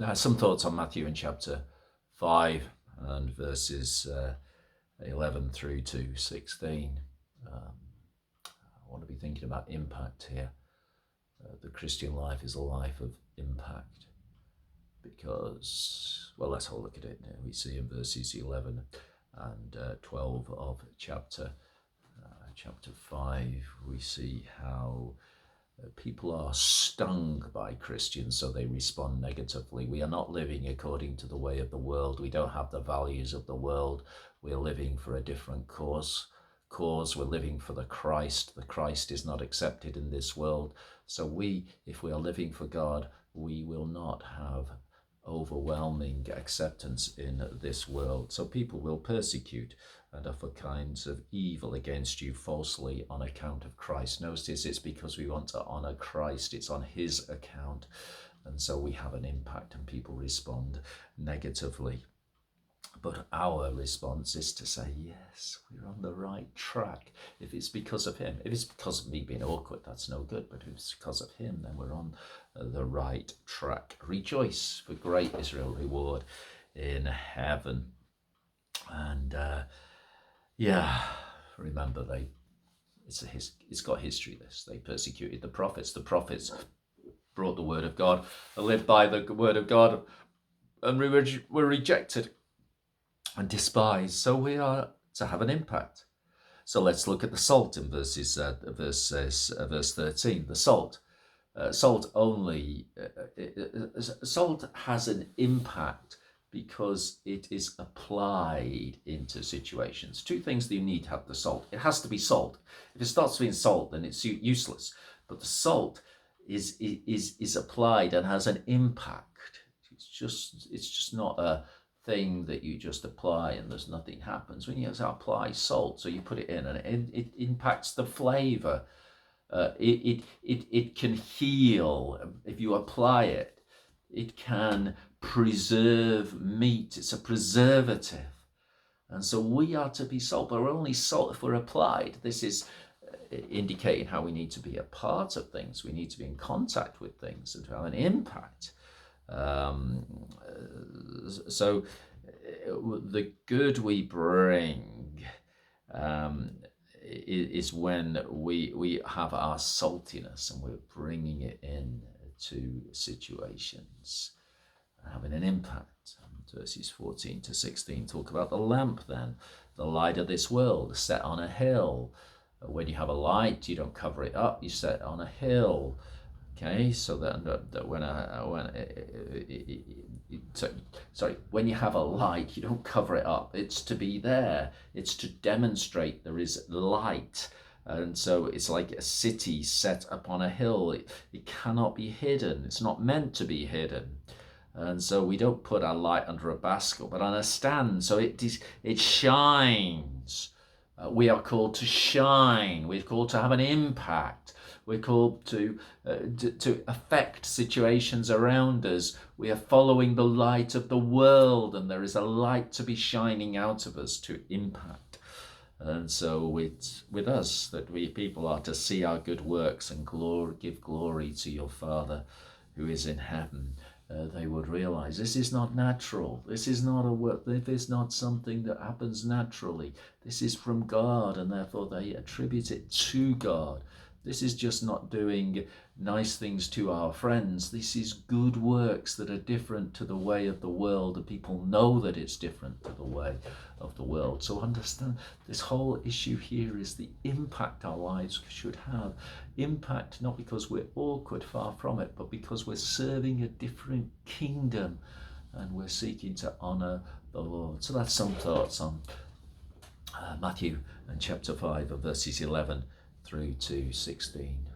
Now, some thoughts on Matthew in chapter 5 and verses 11 through to 16. I want to be thinking about impact here. The Christian life is a life of impact because, well, let's have a look at it now. We see in verses 11 and 12 of chapter 5, we see how people are stung by Christians, so they respond negatively. We are not living according to the way of the world. We don't have the values of the world. We're living for a different cause. We're living for the Christ. The Christ is not accepted in this world. So if we are living for God, we will not have overwhelming acceptance in this world. So people will persecute and offer kinds of evil against you falsely on account of Christ. Notice it's because we want to honor Christ. It's on his account. And so we have an impact and people respond negatively. But our response is to say, yes, we're on the right track. If it's because of him, if it's because of me being awkward, that's no good. But if it's because of him, then we're on the right track. Rejoice, for great is your reward in heaven. And remember, it's got history, this. They persecuted the prophets. The prophets brought the word of God, lived by the word of God, and were rejected and despised. So we are to have an impact. So let's look at the salt in verse 13. The salt. Salt has an impact because it is applied into situations. Two things that you need to have the salt. It has to be salt. If it starts being salt, then it's useless. But the salt is applied and has an impact. It's just not a thing that you just apply and there's nothing happens. When you apply salt, so you put it in and it impacts the flavor. It can heal. If you apply it, it can preserve meat. It's a preservative. And so we are to be salt, but we're only salt if we're applied. This is indicating how we need to be a part of things. We need to be in contact with things and to have an impact. So the good we bring is when we have our saltiness and we're bringing it in to situations, having an impact. Verses 14 to 16 talk about the lamp then, the light of this world set on a hill. When you have a light, you don't cover it up, you set it on a hill. Okay, so that when you have a light, you don't cover it up. It's to be there. It's to demonstrate there is light. And so it's like a city set upon a hill. It cannot be hidden. It's not meant to be hidden. And so we don't put our light under a basket, but on a stand. So it shines. We are called to shine. We're called to have an impact. We're called to affect situations around us. We are following the light of the world, and there is a light to be shining out of us to impact. And so it's with us that we people are to see our good works and give glory to your Father who is in heaven. They would realize this is not natural. This is not a work. This is not something that happens naturally. This is from God, and therefore they attribute it to God. This is just not doing nice things to our friends. This is good works that are different to the way of the world, and people know that it's different to the way of the world. So understand, this whole issue here is the impact our lives should have. Impact not because we're awkward, far from it, but because we're serving a different kingdom and we're seeking to honor the Lord. So that's some thoughts on Matthew and chapter 5 of verses 11 through to 16.